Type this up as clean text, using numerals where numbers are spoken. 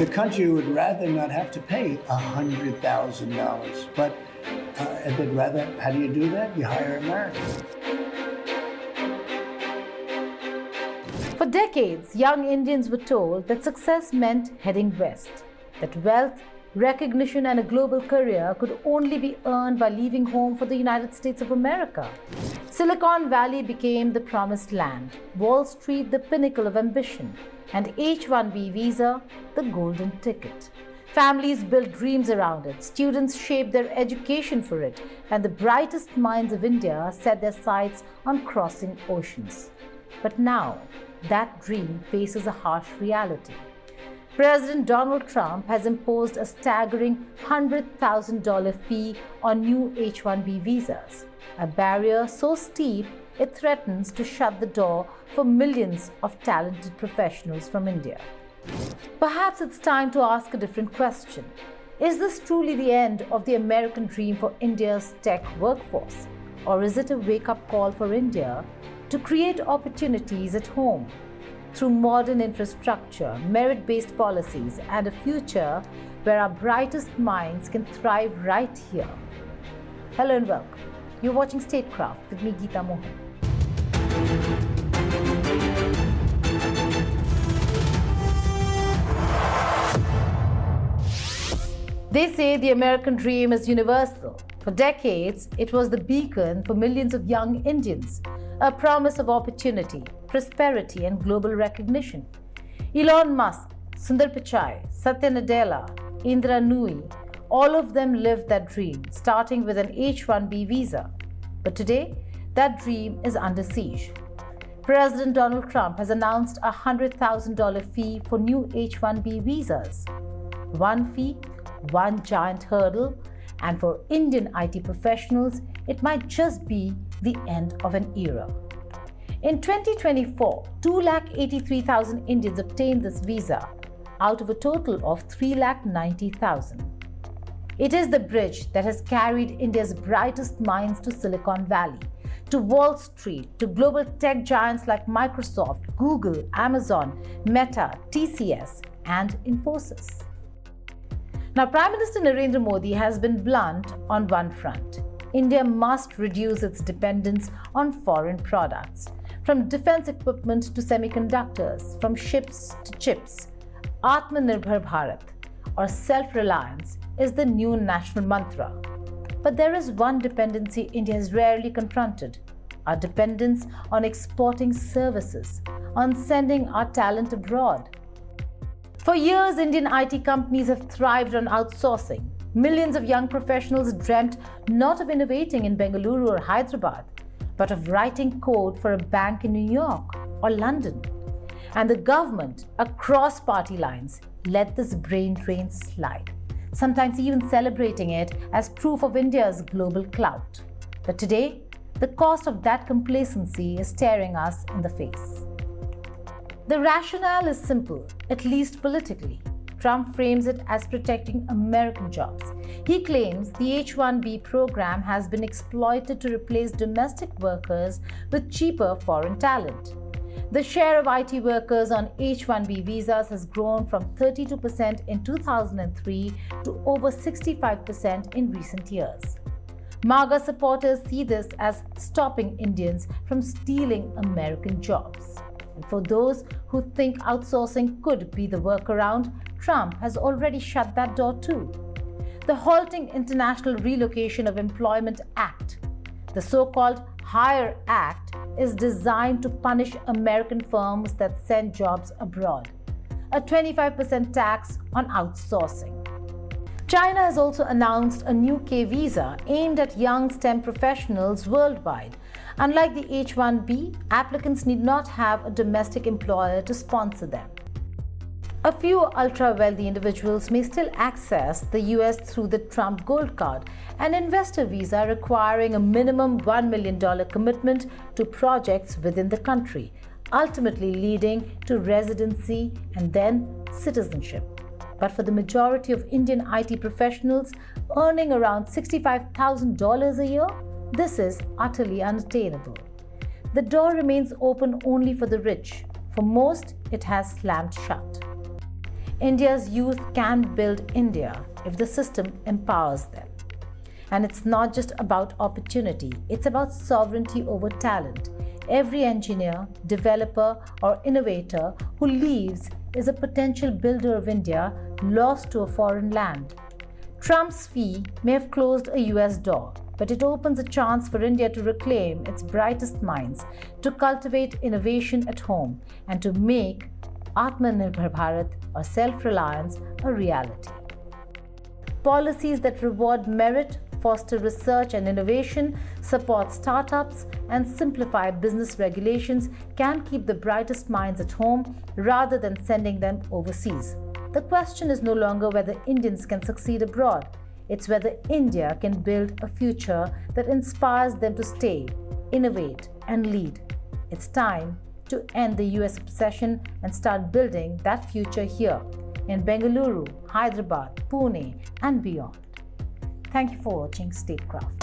The country would rather not have to pay $100,000, but they'd rather, how do you do that? You hire Americans. For decades, young Indians were told that success meant heading west, that wealth, recognition, and a global career could only be earned by leaving home for the United States of America. Silicon Valley became the promised land, Wall Street the pinnacle of ambition, and H-1B visa the golden ticket. Families built dreams around it, students shaped their education for it, and the brightest minds of India set their sights on crossing oceans. But now, that dream faces a harsh reality. President Donald Trump has imposed a staggering $100,000 fee on new H-1B visas, a barrier so steep it threatens to shut the door for millions of talented professionals from India. Perhaps it's time to ask a different question. Is this truly the end of the American dream for India's tech workforce? Or is it a wake-up call for India to create opportunities at home through modern infrastructure, merit-based policies, and a future where our brightest minds can thrive right here? Hello and welcome. You're watching Statecraft with me, Geeta Mohan. They say the American dream is universal. For decades, it was the beacon for millions of young Indians, a promise of opportunity, prosperity, and global recognition. Elon Musk, Sundar Pichai, Satya Nadella, Indira Nooyi, all of them lived that dream, starting with an H-1B visa. But today, that dream is under siege. President Donald Trump has announced a $100,000 fee for new H-1B visas. One fee, one giant hurdle, and for Indian IT professionals, it might just be the end of an era. In 2024, 283,000 Indians obtained this visa out of a total of 390,000. It is the bridge that has carried India's brightest minds to Silicon Valley, to Wall Street, to global tech giants like Microsoft, Google, Amazon, Meta, TCS, and Infosys. Now, Prime Minister Narendra Modi has been blunt on one front. India must reduce its dependence on foreign products, from defense equipment to semiconductors, from ships to chips. Atmanirbhar Bharat, or self-reliance, is the new national mantra. But there is one dependency India has rarely confronted: our dependence on exporting services, on sending our talent abroad. For years, Indian IT companies have thrived on outsourcing. Millions of young professionals dreamt not of innovating in Bengaluru or Hyderabad, but of writing code for a bank in New York or London. And the government, across party lines, let this brain drain slide, sometimes even celebrating it as proof of India's global clout. But today, the cost of that complacency is staring us in the face. The rationale is simple, at least politically. Trump frames it as protecting American jobs. He claims the H-1B program has been exploited to replace domestic workers with cheaper foreign talent. The share of IT workers on H-1B visas has grown from 32% in 2003 to over 65% in recent years. MAGA supporters see this as stopping Indians from stealing American jobs. And for those who think outsourcing could be the workaround, Trump has already shut that door too. The Halting International Relocation of Employment Act, the so-called HIRE Act, is designed to punish American firms that send jobs abroad. A 25% tax on outsourcing. China has also announced a new K visa aimed at young STEM professionals worldwide. Unlike the H-1B, applicants need not have a domestic employer to sponsor them. A few ultra-wealthy individuals may still access the US through the Trump Gold Card, an investor visa requiring a minimum $1 million commitment to projects within the country, ultimately leading to residency and then citizenship. But for the majority of Indian IT professionals earning around $65,000 a year, this is utterly unattainable. The door remains open only for the rich. For most, it has slammed shut. India's youth can build India if the system empowers them. And it's not just about opportunity, it's about sovereignty over talent. Every engineer, developer, or innovator who leaves is a potential builder of India lost to a foreign land. Trump's fee may have closed a US door, but it opens a chance for India to reclaim its brightest minds, to cultivate innovation at home, and to make Atmanirbhar Bharat, or self-reliance, a reality. Policies that reward merit, foster research and innovation, support startups, and simplify business regulations can keep the brightest minds at home rather than sending them overseas. The question is no longer whether Indians can succeed abroad. It's whether India can build a future that inspires them to stay, innovate, and lead. It's time to end the US obsession and start building that future here in Bengaluru, Hyderabad, Pune, and beyond. Thank you for watching Statecraft.